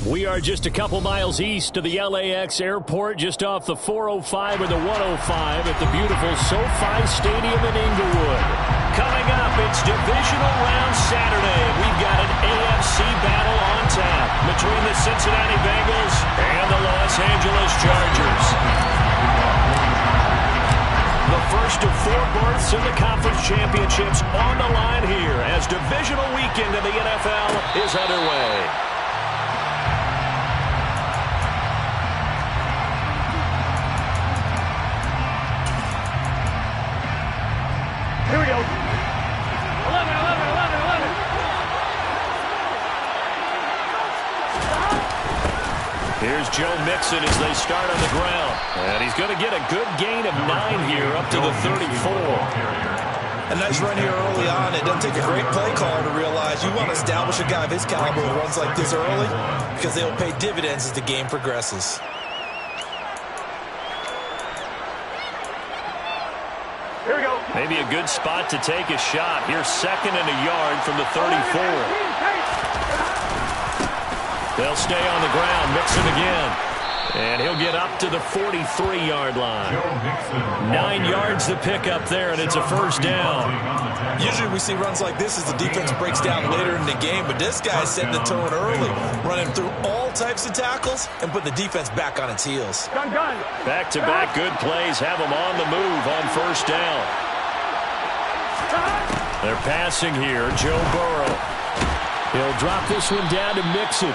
We are just a couple miles east of the LAX airport, just off the 405 or the 105 at the beautiful SoFi Stadium in Inglewood. Coming up, it's Divisional Round Saturday. We've got an AFC battle on tap between the Cincinnati Bengals and the Los Angeles Chargers. The first of 4 berths in the conference championships on the line here as divisional weekend in the NFL is underway. Here we go. 11, 11, 11, 11. Here's Joe Mixon as they start on the ground. And he's going to get a good gain of 9 here up to the 34. A nice run here early on. It doesn't take a great play caller to realize you want to establish a guy of his caliber who runs like this early because they'll pay dividends as the game progresses. Here we go. Maybe a good spot to take a shot. Here's 2nd and a yard from the 34. They'll stay on the ground. Mixon again. And he'll get up to the 43-yard line. 9 yards to pick up there, and it's a first down. Usually we see runs like this as the defense breaks down later in the game, but this guy's setting the tone early, running through all types of tackles and put the defense back on its heels. Gun. Back-to-back good plays have them on the move on first down. They're passing here. Joe Burrow. He'll drop this one down to Mixon.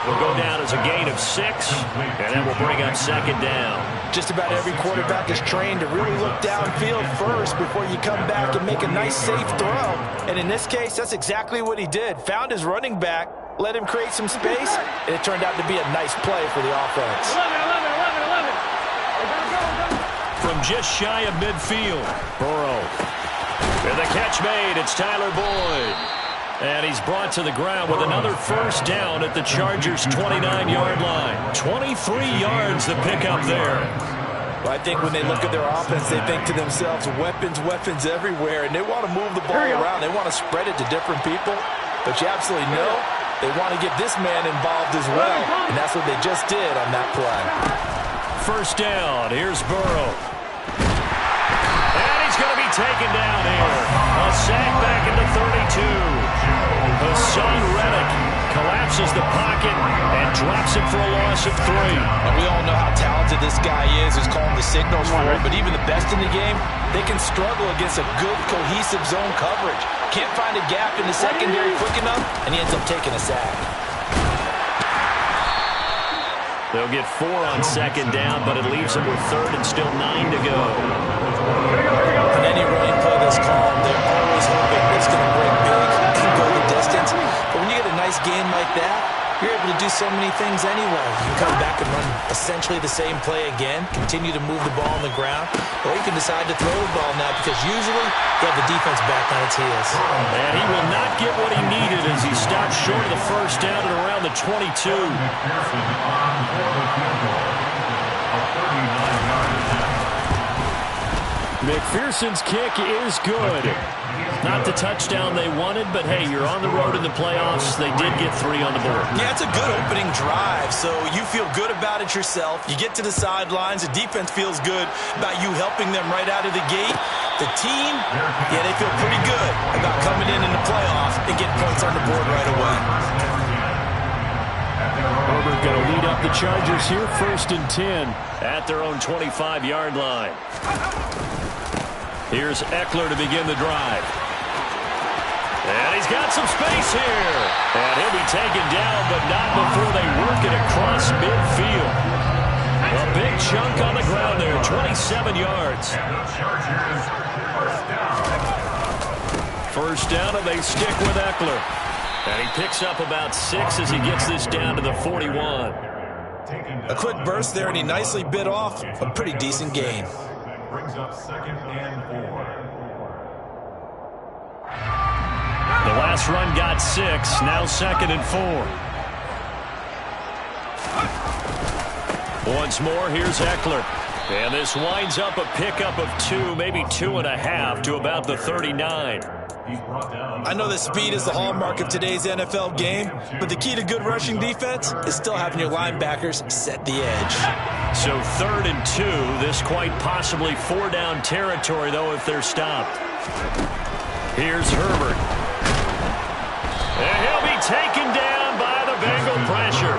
Will go down as a gain of 6, and that will bring up 2nd down. Just about every quarterback is trained to really look downfield first before you come back and make a nice, safe throw. And in this case, that's exactly what he did. Found his running back, let him create some space, and it turned out to be a nice play for the offense. 11. From just shy of midfield, Burrow. With the catch made, it's Tyler Boyd. And he's brought to the ground with another first down at the Chargers' 29-yard line. 23 yards to pick up there. Well, I think when they look at their offense, they think to themselves, weapons everywhere, and they want to move the ball around. They want to spread it to different people. But you absolutely know they want to get this man involved as well, and that's what they just did on that play. First down. Here's Burrow. And he's going to be taken down here. A sack back into 32. Hassan Reddick collapses the pocket and drops it for a loss of 3. And we all know how talented this guy is who's calling the signals for it, but even the best in the game, they can struggle against a good, cohesive zone coverage. Can't find a gap in the secondary quick enough, and he ends up taking a sack. They'll get 4 on 2nd down, but it leaves them with 3rd and still 9 to go. On any running play that's called, they're always hoping it's going to break big and go the distance. But when you get a nice game like that, you're able to do so many things anyway. You can come back and run essentially the same play again, continue to move the ball on the ground, or you can decide to throw the ball now because usually you have the defense back on its heels. And he will not get what he needed as he stopped short of the first down at around the 22. McPherson's kick is good. Not the touchdown they wanted, but hey, you're on the road in the playoffs. They did get 3 on the board. Yeah, it's a good opening drive, so you feel good about it yourself. You get to the sidelines. The defense feels good about you helping them right out of the gate. The team, yeah, they feel pretty good about coming in the playoffs and getting points on the board right away. Herbert going to lead up the Chargers here, 1st and 10 at their own 25-yard line. Here's Eckler to begin the drive. And he's got some space here. And he'll be taken down, but not before they work it across midfield. A big chunk on the ground there, 27 yards. First down, and they stick with Eckler. And he picks up about 6 as he gets this down to the 41. A quick burst there, and he nicely bit off a pretty decent gain. Brings up 2nd and 4. The last run got 6, now 2nd and 4. Once more, here's Eckler. And this winds up a pickup of 2, maybe 2.5 to about the 39. He's brought down. I know that speed is the hallmark of today's NFL game, but the key to good rushing defense is still having your linebackers set the edge. So 3rd and 2. This quite possibly 4-down territory, though, if they're stopped. Here's Herbert. And he'll be taken down by the Bengal pressure.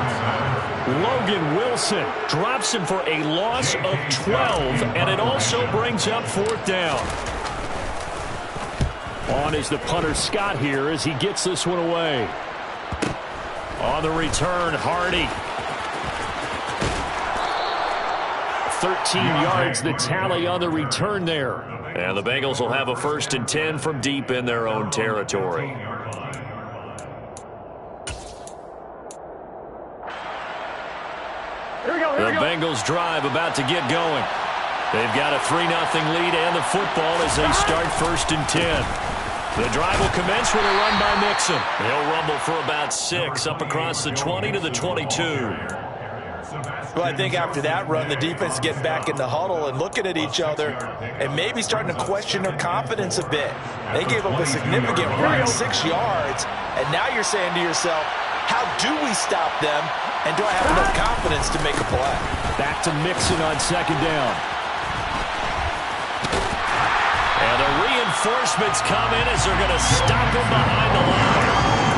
Logan Wilson drops him for a loss of 12, and it also brings up 4th down. On is the punter Scott here as he gets this one away. On the return, Hardy. 13 yards the tally on the return there. And the Bengals will have a 1st and 10 from deep in their own territory. The Bengals drive about to get going. They've got a 3-0 lead and the football as they start 1st and 10. The drive will commence with a run by Mixon. He'll rumble for about 6 up across the 20 to the 22. Well, I think after that run, the defense get back in the huddle and looking at each other and maybe starting to question their confidence a bit. They gave up a significant run, 6 yards, and now you're saying to yourself, how do we stop them, and do I have enough confidence to make a play? Back to Mixon on 2nd down. And the reinforcements come in as they're going to stop him behind the line.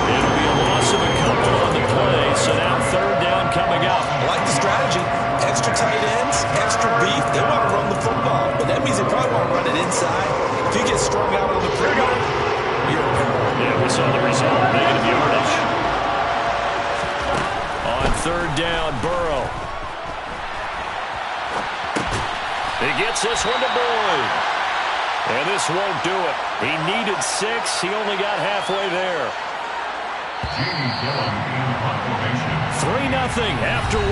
It'll be a loss of a couple on the play, so now 3rd down coming up. I like the strategy. Extra tight ends, extra beef. They want to run the football, but that means they probably want to run it inside. If you get strung out on the perimeter, you're in trouble. Yeah, we saw the result. Negative yardage. On 3rd down, Burrow. He gets this one to Boyd. And this won't do it. He needed 6. He only got halfway there. Jamie Gillen in formation. 3-0 after 1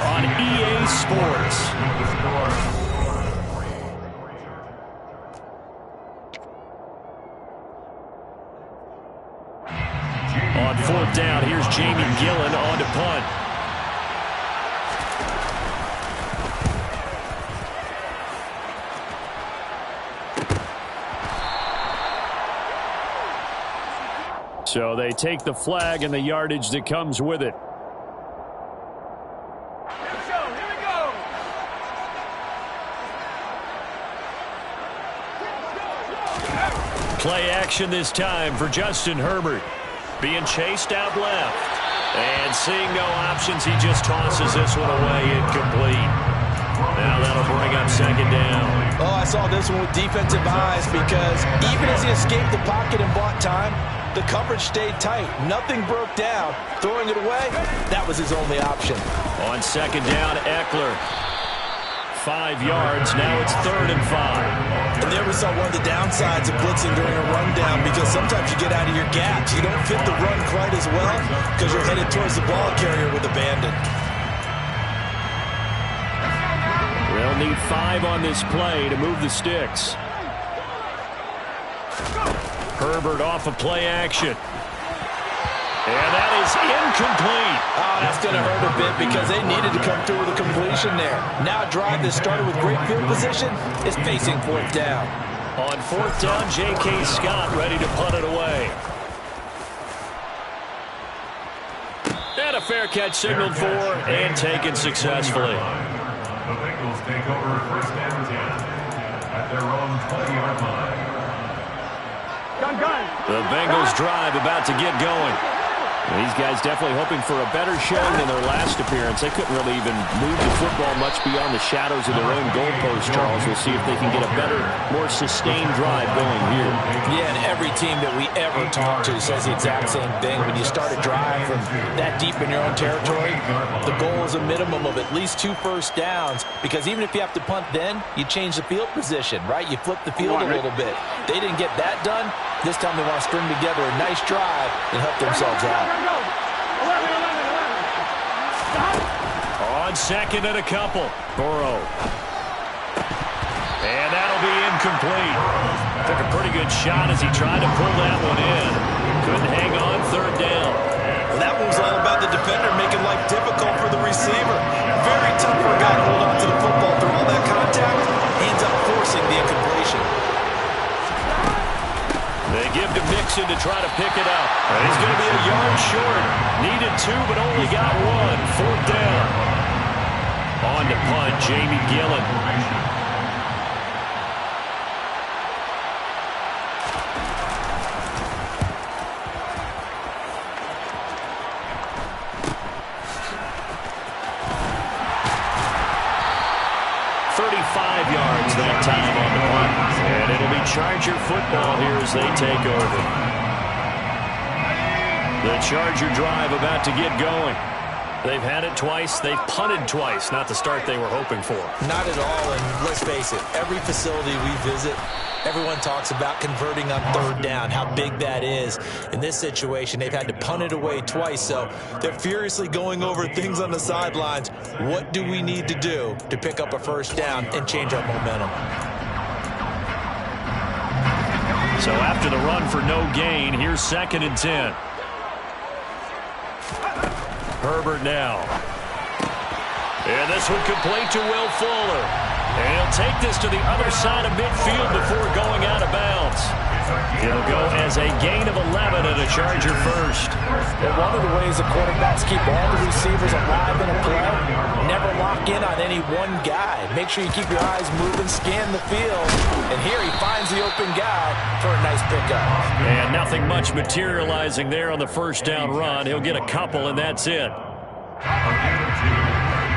on EA Sports. On 4th down, here's Jamie Gillen on to punt. So they take the flag and the yardage that comes with it. Play action this time for Justin Herbert. Being chased out left. And seeing no options, he just tosses this one away incomplete. Now that'll bring up 2nd down. Oh, I saw this one with defensive eyes because even as he escaped the pocket and bought time, the coverage stayed tight. Nothing broke down. Throwing it away, that was his only option. On 2nd down, Eckler. 5 yards. Now it's 3rd and 5. And there we saw one of the downsides of blitzing during a rundown because sometimes you get out of your gaps. You don't fit the run quite as well because you're headed towards the ball carrier with abandon. They'll need 5 on this play to move the sticks. Herbert off of play action. And that is incomplete. Oh, that's going to hurt a bit because they needed to come through with a completion there. Now a drive that started with great field position is facing 4th down. On 4th down, J.K. Scott ready to punt it away. And a fair catch signaled for and taken successfully. The Bengals take over 1st and 10 at their own 20-yard line. The Bengals drive about to get going. These guys definitely hoping for a better showing than their last appearance. They couldn't really even move the football much beyond the shadows of their own goalpost, Charles. We'll see if they can get a better, more sustained drive going here. Yeah, and every team that we ever talk to says the exact same thing. When you start a drive from that deep in your own territory, the goal is a minimum of at least 2 first downs because even if you have to punt then, you change the field position, right? You flip the field a little bit. They didn't get that done. This time they want to string together a nice drive and help themselves out. On 2nd and a couple. Burrow. And that'll be incomplete. Took a pretty good shot as he tried to pull that one in. Couldn't hang on 3rd down. Well, that one was all about the defender making life difficult for the receiver. Very tough for a guy to hold on to the football through all that contact. Ends up forcing the incompletion. They give try to pick it up. And he's going to be a yard short. Needed 2, but only got 1. 4th down. On to punt, Jamie Gillen. Yards that time on the punt. And it'll be Charger football here as they take over. The Charger drive about to get going. They've had it twice. They've punted twice. Not the start they were hoping for. Not at all, and let's face it, every facility we visit, everyone talks about converting on 3rd down, how big that is. In this situation, they've had to punt it away twice, so they're furiously going over things on the sidelines. What do we need to do to pick up a 1st down and change our momentum? So after the run for no gain, here's 2nd and 10. Herbert now. And this one complete to Will Fuller. And he'll take this to the other side of midfield before going out of bounds. It'll go as a gain of 11 and a Charger first. And one of the ways the quarterbacks keep all the receivers alive in a play, never lock in on any one guy. Make sure you keep your eyes moving, scan the field. And here he finds the open guy for a nice pickup. And nothing much materializing there on the 1st down run. He'll get a couple, and that's it.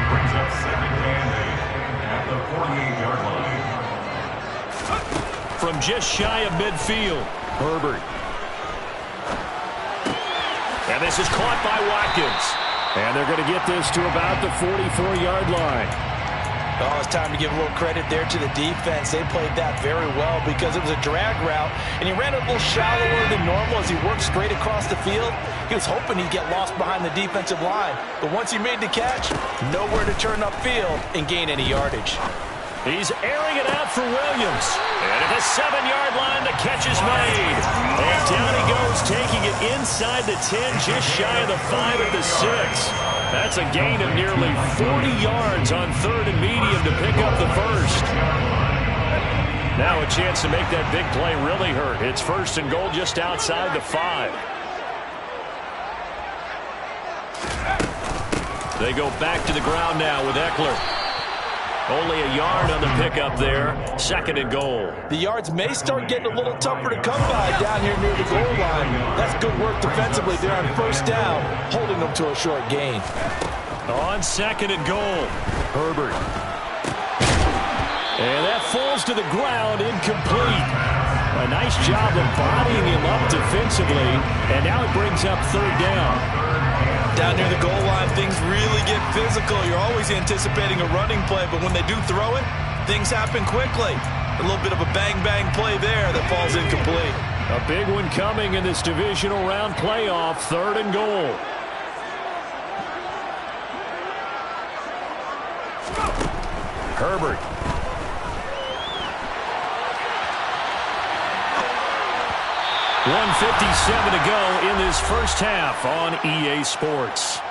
Brings up 2nd and 8 at the 48-yard line. From just shy of midfield, Herbert. And this is caught by Watkins. And they're going to get this to about the 44-yard line. Oh, it's time to give a little credit there to the defense. They played that very well because it was a drag route, and he ran a little shallower than normal as he worked straight across the field. He was hoping he'd get lost behind the defensive line, but once he made the catch, nowhere to turn upfield and gain any yardage. He's airing it out for Williams. And at the 7-yard line, the catch is made. And down he goes, taking it inside the 10, just shy of the 5 at the 6. That's a gain of nearly 40 yards on 3rd and medium to pick up the first. Now a chance to make that big play really hurt. It's 1st and goal just outside the 5. They go back to the ground now with Eckler. Only a yard on the pickup there. 2nd and goal. The yards may start getting a little tougher to come by down here near the goal line. That's good work defensively there on 1st down, holding them to a short gain. On 2nd and goal, Herbert. And that falls to the ground, incomplete. A nice job of bodying him up defensively, and now it brings up 3rd down. Down near the goal line, things really get physical. You're always anticipating a running play, but when they do throw it, things happen quickly. A little bit of a bang-bang play there that falls incomplete. A big one coming in this divisional round playoff, 3rd and goal. Herbert. .157 to go in this first half on EA Sports.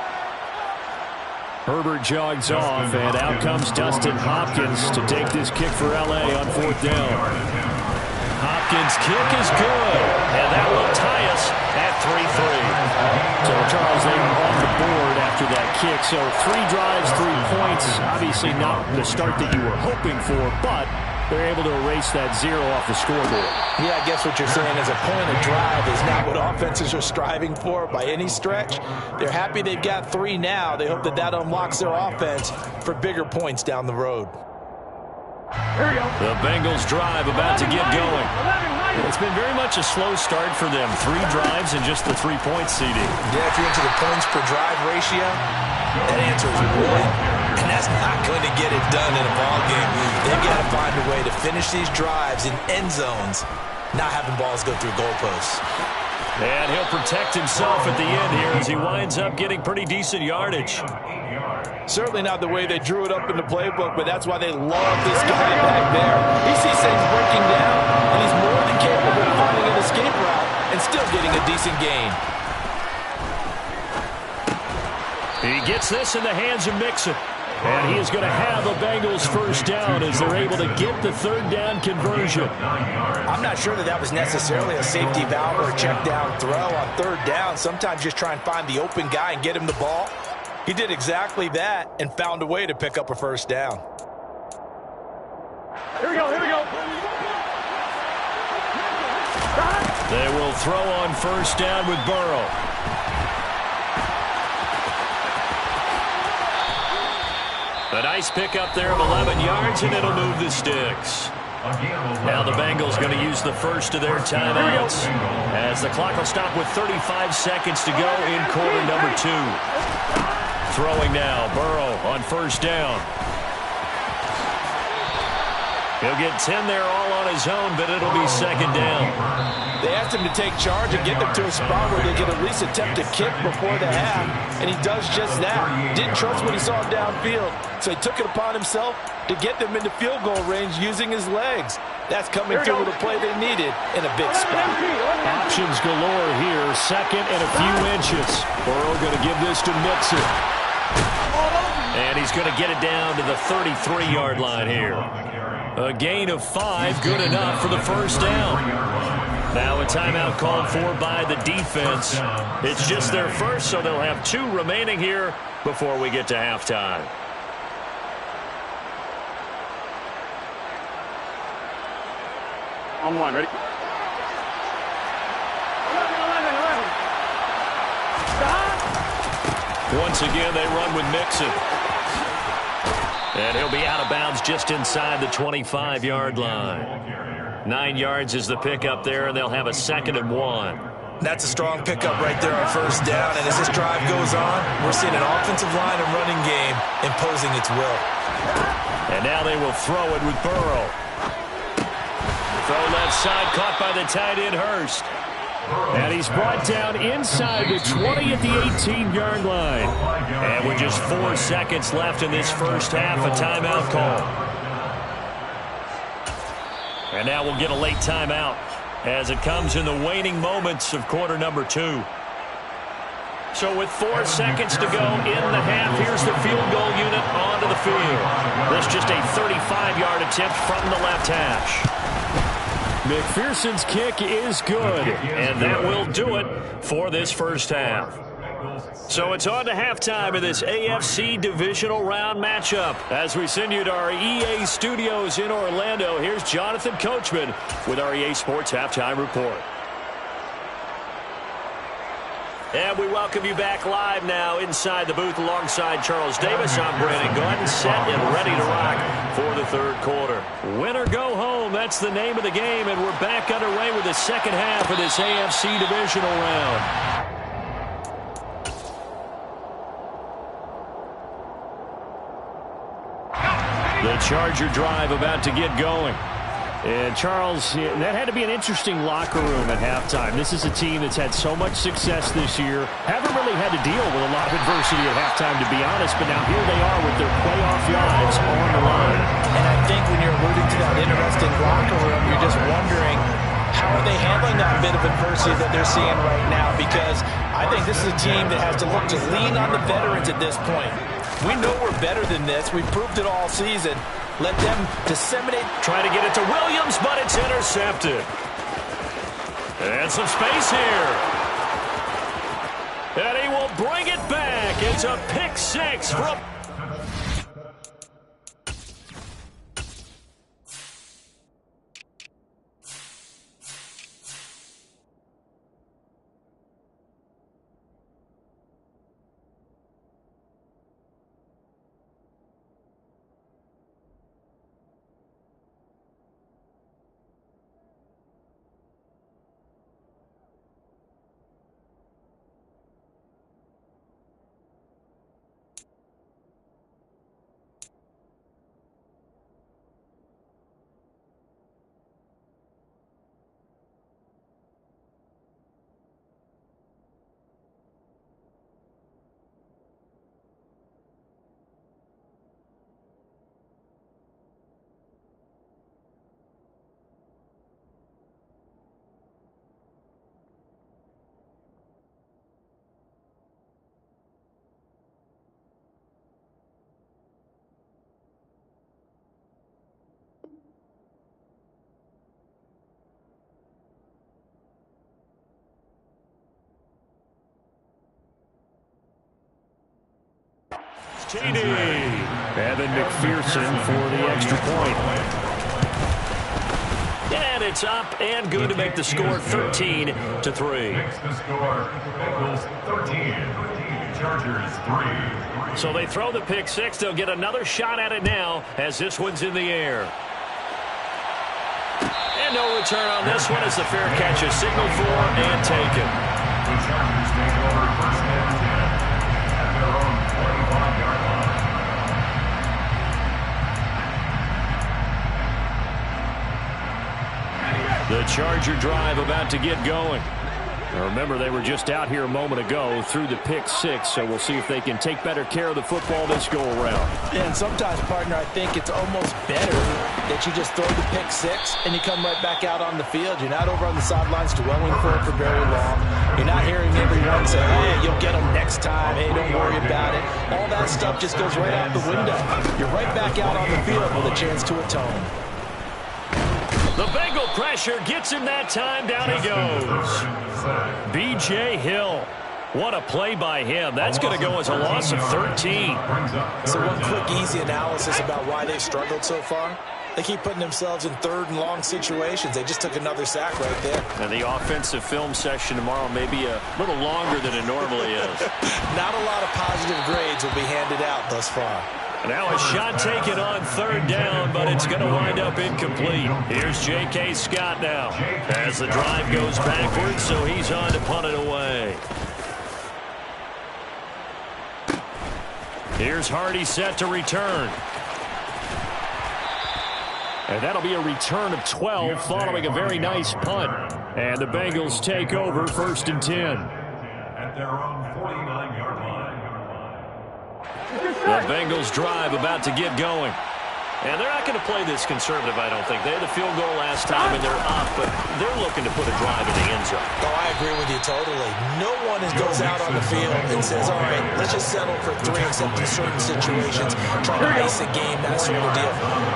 Herbert jogs off, and out comes Dustin Hopkins to take this kick for L.A. on 4th down. Hopkins' kick is good, and that will tie us at 3-3. So, Charles, they were on the board after that kick. So 3 drives, 3 points. Obviously not the start that you were hoping for, but they're able to erase that 0 off the scoreboard. Yeah, I guess what you're saying is a point of drive is not what offenses are striving for by any stretch. They're happy they've got 3 now. They hope that that unlocks their offense for bigger points down the road. Here we go. The Bengals drive about to get going. It's been very much a slow start for them. 3 drives and just the 3-point seeding. Yeah, if you're into the points per drive ratio, that answer is 1. And that's not going to get it done in a ball game. They've got to find a way to finish these drives in end zones, not having balls go through goalposts. And he'll protect himself at the end here as he winds up getting pretty decent yardage. Certainly not the way they drew it up in the playbook, but that's why they love this guy back there. He sees things breaking down, and he's more than capable of finding an escape route and still getting a decent gain. He gets this in the hands of Mixon. And he is going to have a Bengals first down as they're able to get the third down conversion. I'm not sure that was necessarily a safety valve or a check down throw on third down. Sometimes just try and find the open guy and get him the ball. He did exactly that and found a way to pick up a first down. Here we go, here we go. They will throw on first down with Burrow. A nice pickup there of 11 yards, and it'll move the sticks. Now the Bengals going to use the first of their timeouts as the clock will stop with 35 seconds to go in quarter number 2. Throwing now, Burrow on first down. He'll get 10 there all on his own, but it'll be second down. They asked him to take charge and get them to a spot where they could at least attempt to kick before the half, and he does just that. Didn't trust what he saw downfield, so he took it upon himself to get them into field goal range using his legs. That's coming through with a play they needed in a big spot. Options galore here, second and a few inches. Burrow going to give this to Mixon. And he's going to get it down to the 33-yard line here. A gain of 5, good enough for the first down. Now a timeout called for by the defense. It's just their first, so they'll have 2 remaining here before we get to halftime. On one, ready? 11. Stop. Once again, they run with Mixon. And he'll be out of bounds just inside the 25-yard line. 9 yards is the pickup there, and they'll have a 2nd and 1. That's a strong pickup right there on first down, and as this drive goes on, we're seeing an offensive line and running game imposing its will. And now they will throw it with Burrow. Throw left side, caught by the tight end Hurst. And he's brought down inside the 20 at the 18-yard line. And with just 4 seconds left in this first half, a timeout call. And now we'll get a late timeout as it comes in the waning moments of quarter number 2. So with 4 seconds to go in the half, here's the field goal unit onto the field. This just a 35-yard attempt from the left hash. McPherson's kick is good, and that will do it for this first half. So it's on to halftime of this AFC divisional round matchup. As we send you to our EA studios in Orlando, here's Jonathan Coachman with our EA Sports Halftime Report. And we welcome you back live now inside the booth alongside Charles Davis. I'm Brandon Gordon, set and ready to rock for the third quarter. Win or go home, that's the name of the game, and we're back underway with the second half of this AFC divisional round. The Charger drive about to get going. And, Charles, that had to be an interesting locker room at halftime. This is a team that's had so much success this year. Haven't really had to deal with a lot of adversity at halftime, to be honest. But now here they are with their playoff lives on the line. And I think when you're alluding to that interesting locker room, you're just wondering, how are they handling that bit of adversity that they're seeing right now? Because I think this is a team that has to look to lean on the veterans at this point. We know we're better than this. We've proved it all season. Let them disseminate. Trying to get it to Williams, but it's intercepted. And some space here. And he will bring it back. It's a pick 6 from... Evan McPherson for the extra point. And it's up and good to make the score 13-3. Makes the score Bengals 13, Chargers 3. So they throw the pick six. They'll get another shot at it now as this one's in the air. And no return on this one as the fair catch is signaled for and taken. The Chargers take over first and 10 at their own 25-yard line. The Charger drive about to get going. Now remember, they were just out here a moment ago through the pick six, so we'll see if they can take better care of the football this go-around. Yeah, and sometimes, partner, I think it's almost better that you just throw the pick six and you come right back out on the field. You're not over on the sidelines dwelling for it for very long. You're not hearing everyone say, hey, you'll get them next time. Hey, don't worry about it. All that stuff just goes right out the window. You're right back out on the field with a chance to atone. The Bengal pressure gets him that time. Down he goes. B.J. Hill. What a play by him. That's going to go as a loss of 13. So one quick, easy analysis about why they've struggled so far. They keep putting themselves in third and long situations. They just took another sack right there. And the offensive film session tomorrow may be a little longer than it normally is. Not a lot of positive grades will be handed out thus far. Now a shot taken on third down, but it's going to wind up incomplete. Here's J.K. Scott now as the drive goes backwards, so he's on to punt it away. Here's Hardy set to return. And that'll be a return of 12 following a very nice punt. And the Bengals take over first and 10. At their own 49-yard line. The Bengals drive about to get going. And they're not going to play this conservative, I don't think. They had the field goal last time, and they're up, but they're looking to put a drive in the end zone. Oh, I agree with you totally. No one goes out on the field and says, all right, let's just settle for three, except in certain situations, trying to ice a game, that sort of deal.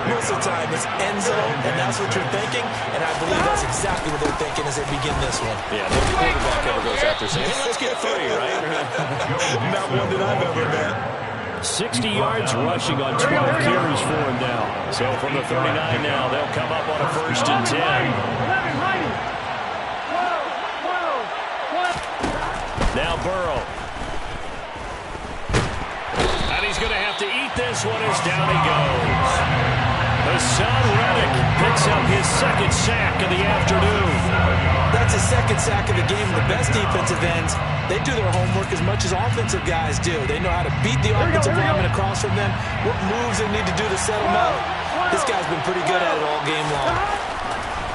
Most of the time, it's end zone, and that's what you're thinking, and I believe that's exactly what they're thinking as they begin this one. Yeah, no quarterback ever goes out there saying, hey, let's get three, right? Not one that I've ever met. 60 yards rushing on 12 carries for him now. So from the 39 now, they'll come up on a first and 10. Now Burrow. And he's going to have to eat this one as down he goes. Hassan Reddick picks up his second sack of the afternoon. That's a second sack of the game. The best defensive ends, they do their homework as much as offensive guys do. They know how to beat the offensive lineman across from them, what moves they need to do to set them up. This guy's been pretty good at it all game long.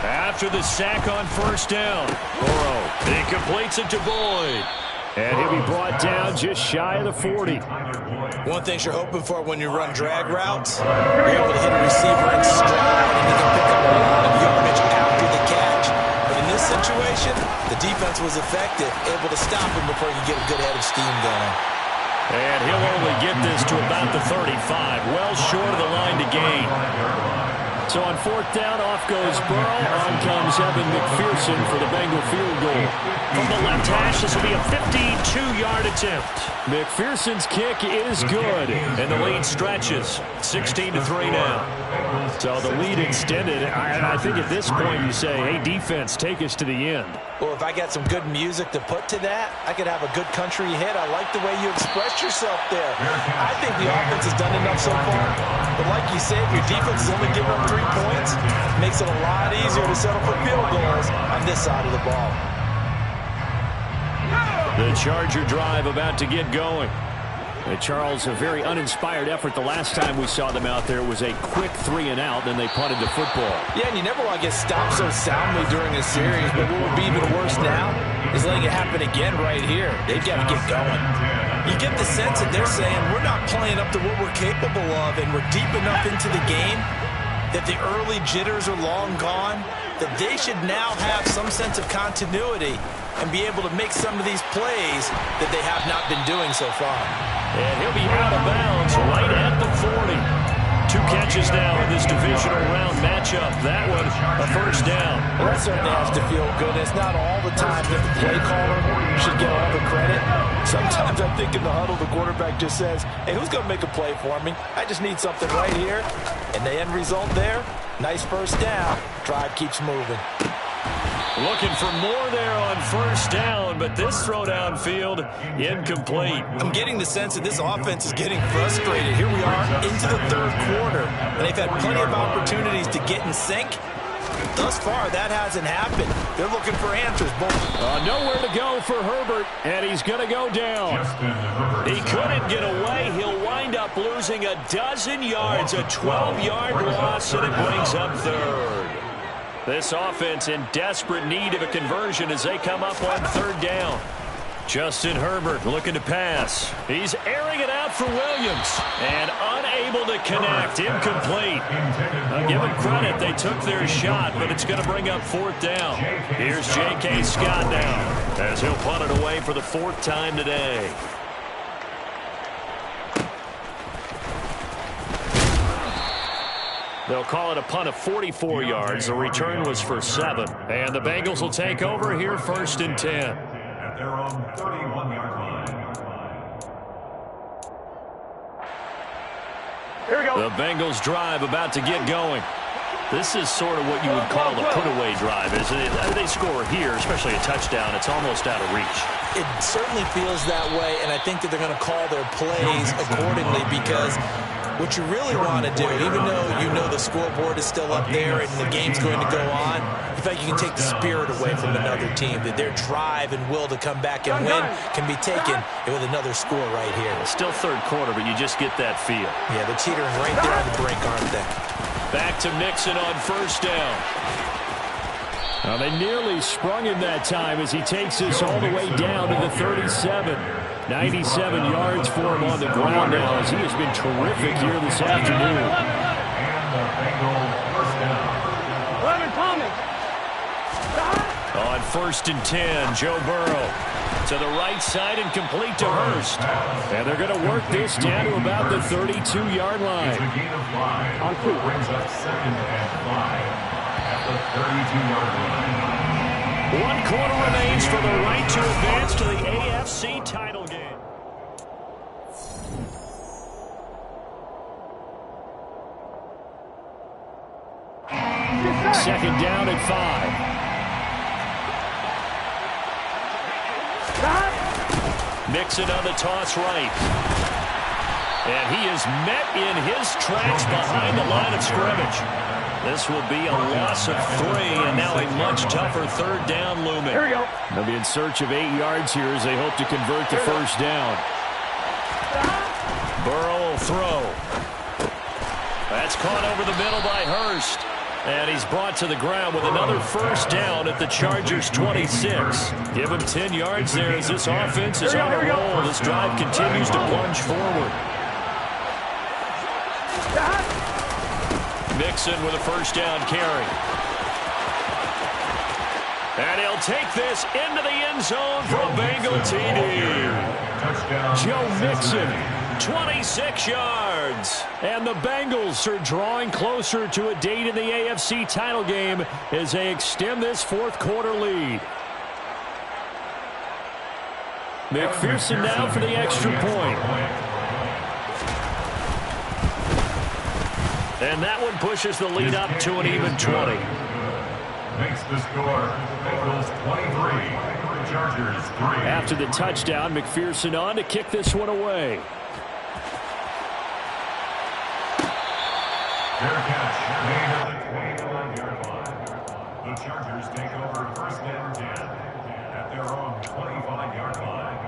After the sack on first down, Burrow, he completes it to Boyd. And he'll be brought down just shy of the 40. One thing you're hoping for when you run drag routes, you're able to hit a receiver in stride and he can pick up a lot of yardage after the catch. But in this situation, the defense was effective, able to stop him before he could get a good head of steam going. And he'll only get this to about the 35, well short of the line to gain. So on fourth down, off goes Burrow. On comes Evan McPherson for the Bengal field goal. From the left hash, this will be a 52-yard attempt. McPherson's kick is good, and the lead stretches. 16-3 now. So the lead extended. I think at this point you say, hey, defense, take us to the end. Well, if I got some good music to put to that, I could have a good country hit. I like the way you expressed yourself there. I think the offense has done enough so far. But like you said, your defense is only giving up 3 points. Makes it a lot easier to settle for field goals on this side of the ball. The Charger drive about to get going. Charles, a very uninspired effort the last time we saw them out there was a quick 3-and-out, then they punted the football. Yeah, and you never want to get stopped so soundly during a series, but what would be even worse now is letting it happen again right here. They've got to get going. You get the sense that they're saying, we're not playing up to what we're capable of, and we're deep enough into the game that the early jitters are long gone, that they should now have some sense of continuity and be able to make some of these plays that they have not been doing so far. And he'll be out of bounds right at the 40. 2 catches now in this divisional round matchup. That one, a first down. Well, that certainly has to feel good. It's not all the time that the play caller should get all the credit. Sometimes I think in the huddle, the quarterback just says, hey, who's going to make a play for me? I just need something right here. And the end result there, nice first down. Drive keeps moving. Looking for more there on first down, but this throw downfield incomplete. I'm getting the sense that this offense is getting frustrated. Here we are into the third quarter, and they've had plenty of opportunities to get in sync. Thus far, that hasn't happened. They're looking for answers. Nowhere to go for Herbert, and he's going to go down. He couldn't get away. He'll wind up losing a dozen yards, a 12-yard loss, and it brings up third. This offense in desperate need of a conversion as they come up on third down. Justin Herbert looking to pass. He's airing it out for Williams and unable to connect. Incomplete. I'll give them credit. They took their shot, but it's going to bring up fourth down. Here's J.K. Scott now as he'll punt it away for the fourth time today. They'll call it a punt of 44 yards. The return was for 7. And the Bengals will take over here first and 10. At their own 31-yard line. Here we go. The Bengals drive about to get going. This is sort of what you would call the put-away drive. They score here, especially a touchdown, it's almost out of reach. It certainly feels that way, and I think that they're going to call their plays accordingly because what you really want to do, even though you know the scoreboard is still up there and the game's going to go on, in fact, you can take the spirit away from another team, that their drive and will to come back and win can be taken with another score right here. It's still third quarter, but you just get that feel. Yeah, they're teetering right there on the brink, aren't they? Back to Mixon on first down. Now they nearly sprung him that time as he takes this all the way down to the 37. 97 yards for him on the ground now as he has been terrific here this afternoon. On first and 10, Joe Burrow to the right side and complete to Hurst. And they're going to work this down to about the 32-yard line. It's a gain of 5. On 2. Brings up 2nd and 5 at the 32-yard line. 1 quarter remains for the right to advance to the AFC title game. Second down at 5. Mixon on the toss right. And he is met in his tracks behind the line of scrimmage. This will be a loss of 3, and now a much tougher third down looming. Here we go. They'll be in search of 8 yards here as they hope to convert the first down. Burrow will throw. That's caught over the middle by Hurst. And he's brought to the ground with another first down at the Chargers' 26. Give him 10 yards there as this offense is on a roll. This drive continues to plunge forward. Mixon with a first down carry. And he'll take this into the end zone for a Bengal TD. Joe Mixon, 26 yards. And the Bengals are drawing closer to a date in the AFC title game as they extend this fourth quarter lead. McPherson now for the extra point. And that one pushes the lead up to an even 20. Makes the score Bengals 23, Chargers 3. After the touchdown, McPherson on to kick this one away. Fair catch made at the 29-yard line. The Chargers take over first and 10 at their own 25-yard line.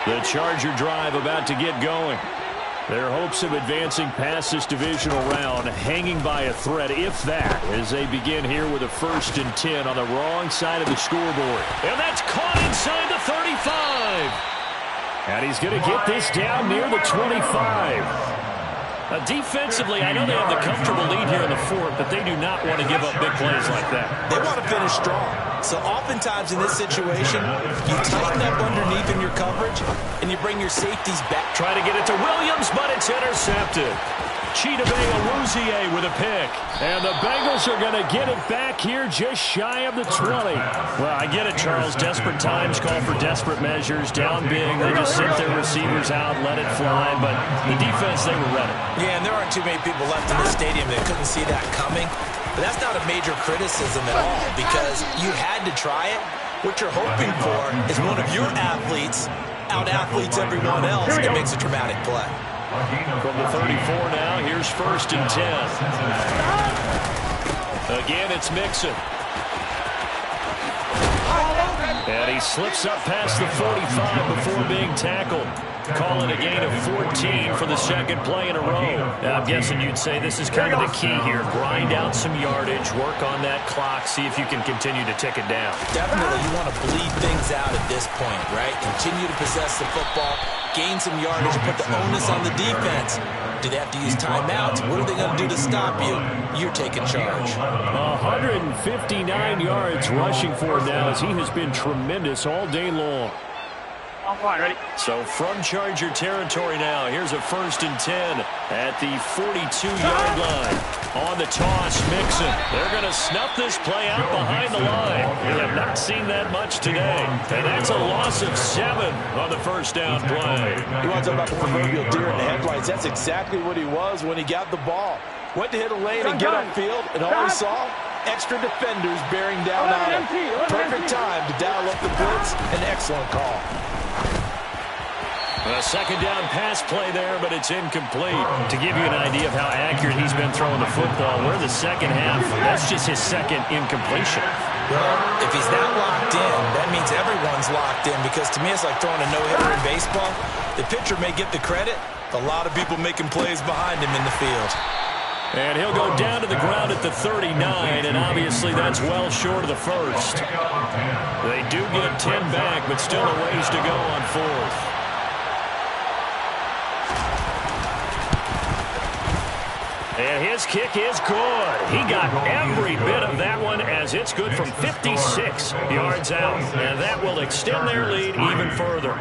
The Charger drive about to get going. Their hopes of advancing past this divisional round hanging by a thread, if that, as they begin here with a first and 10 on the wrong side of the scoreboard. And that's caught inside the 35. And he's going to get this down near the 25. Defensively, I know they have the comfortable lead here in the fourth, but they do not want to give up big plays like that. They want to finish strong. So oftentimes in this situation, you tighten up underneath in your coverage, and you bring your safeties back. Try to get it to Williams, but it's intercepted. Chidobe Awuzie with a pick. And the Bengals are going to get it back here just shy of the 20. Well, I get it, Charles. Desperate times call for desperate measures. Down big, they just sent their receivers out, let it fly. But the defense, they were ready. Yeah, and there aren't too many people left in the stadium that couldn't see that coming. But that's not a major criticism at all because you had to try it. What you're hoping for is one of your athletes out-athletes everyone else and makes a dramatic play. From the 34 now, here's 1st and 10. Again, it's Mixon. And he slips up past the 45 before being tackled. Calling a gain of 14 for the second play in a row. I'm guessing you'd say this is kind of the key here. Grind out some yardage, work on that clock, see if you can continue to tick it down. Definitely, you want to bleed things out at this point, right? Continue to possess the football, gain some yardage, put the onus on the defense. Do they have to use timeouts? What are they going to do to stop you? You're taking charge. 159 yards rushing for him now as he has been tremendous all day long. I'm fine, ready? So from Charger territory now, here's a 1st and 10 at the 42-yard line. On the toss, Mixon. They're going to snuff this play out behind the line. We have not seen that much today. And that's a loss of 7 on the first down play. You want to talk about the proverbial deer in the headlights? That's exactly what he was when he got the ball. Went to hit a lane and get upfield, and all he saw, extra defenders bearing down on him. Perfect time to dial up the blitz. An excellent call. A second down pass play there, but it's incomplete. To give you an idea of how accurate he's been throwing the football, we're the second half. That's just his second incompletion. Well, if he's not locked in, that means everyone's locked in because to me it's like throwing a no-hitter in baseball. The pitcher may get the credit, a lot of people making plays behind him in the field. And he'll go down to the ground at the 39, and obviously that's well short of the first. They do get 10 back, but still a ways to go on 4th. And his kick is good. He got every bit of that one as it's good from 56 yards out. And that will extend their lead even further.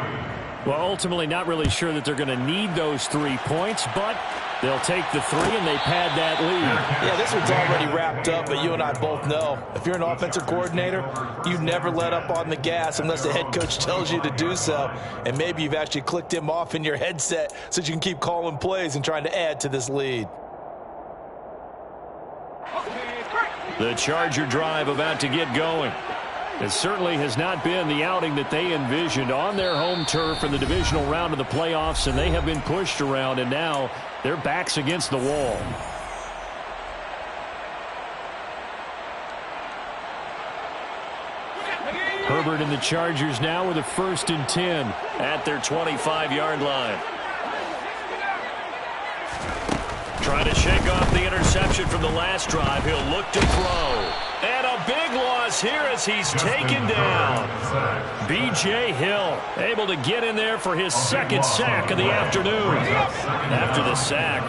Well, ultimately not really sure that they're going to need those 3 points, but they'll take the 3 and they pad that lead. Yeah, this one's already wrapped up, but you and I both know if you're an offensive coordinator, you never let up on the gas unless the head coach tells you to do so. And maybe you've actually clicked him off in your headset so you can keep calling plays and trying to add to this lead. The Charger drive about to get going. It certainly has not been the outing that they envisioned on their home turf in the divisional round of the playoffs, and they have been pushed around, and now their backs against the wall. Herbert and the Chargers now with a 1st and 10 at their 25-yard line. Trying to shake off the interception from the last drive. He'll look to throw. And a big loss here as he's taken down. B.J. Hill able to get in there for his 2nd sack of the afternoon. After the sack,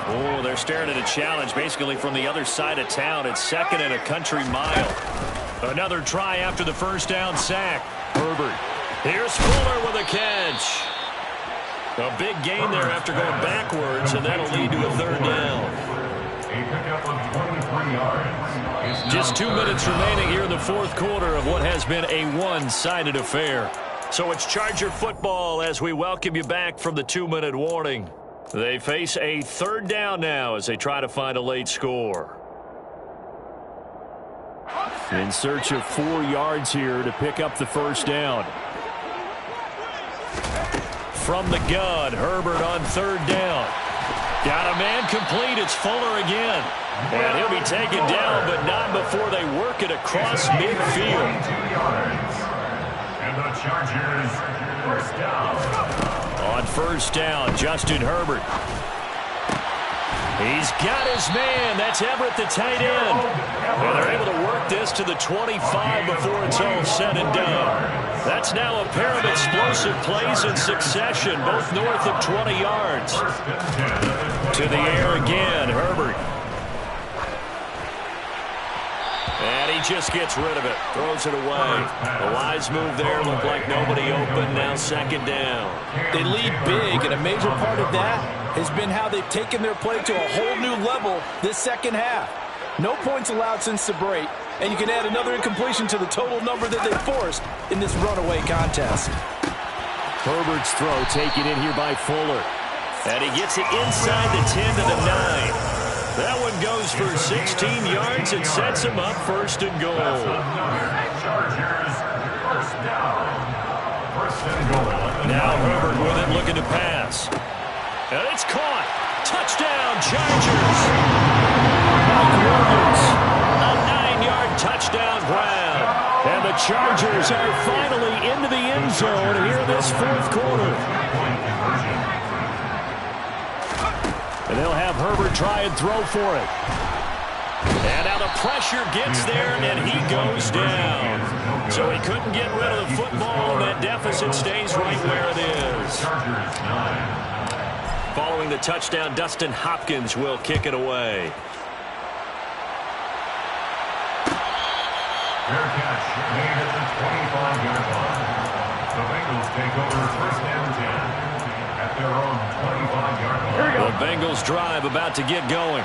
they're staring at a challenge basically from the other side of town. It's 2nd and a country mile. Another try after the 1st down sack. Herbert. Here's Fuller with a catch. A big gain there after going backwards, and that'll lead to a 3rd down. Just 2 minutes remaining here in the 4th quarter of what has been a one-sided affair. So it's Charger football as we welcome you back from the 2-minute warning. They face a 3rd down now as they try to find a late score. In search of 4 yards here to pick up the 1st down. From the gun, Herbert on 3rd down. Got a man complete. It's Fuller again. And he'll be taken down, but not before they work it across midfield. And the Chargers, 1st down. On 1st down, Justin Herbert. He's got his man. That's Everett, the tight end. And they're able to work this to the 25 before it's all said and done. That's now a pair of explosive plays in succession, both north of 20 yards. To the air again, Herbert. And he just gets rid of it, throws it away. A wise move there, looked like nobody open, now 2nd down. They lead big, and a major part of that has been how they've taken their play to a whole new level this second half. No points allowed since the break, and you can add another incompletion to the total number that they forced in this runaway contest. Herbert's throw taken in here by Fuller. And he gets it inside the 10 to the 9. That one goes for 16 yards and sets him up first and goal. Chargers, first down. First and goal. Now Herbert with it, looking to pass. And it's caught. Touchdown, Chargers. Mike Williams, a 9-yard touchdown grab. And the Chargers are finally into the end zone here in this fourth quarter. And they'll have Herbert try and throw for it. And now the pressure gets there, and he goes down. So he couldn't get rid of the football, and that deficit stays right where it is. Following the touchdown, Dustin Hopkins will kick it away. Fair catch made at the 25-yard line. The Bengals take over first and 10 at their own 25-yard line. The Bengals drive about to get going.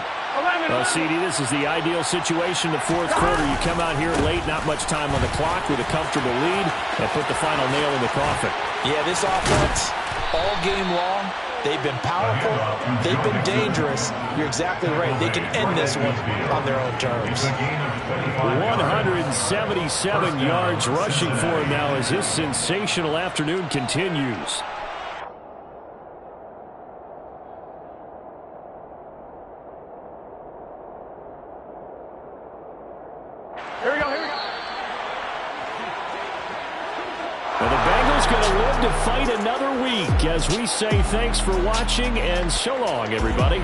CD, this is the ideal situation in the fourth quarter. You come out here late, not much time on the clock with a comfortable lead, and put the final nail in the coffin. Yeah, this offense, all game long, they've been powerful, they've been dangerous. You're exactly right. They can end this one on their own terms. 177 yards rushing for him now as his sensational afternoon continues. Well, the Bengals going to live to fight another week as we say thanks for watching and so long, everybody.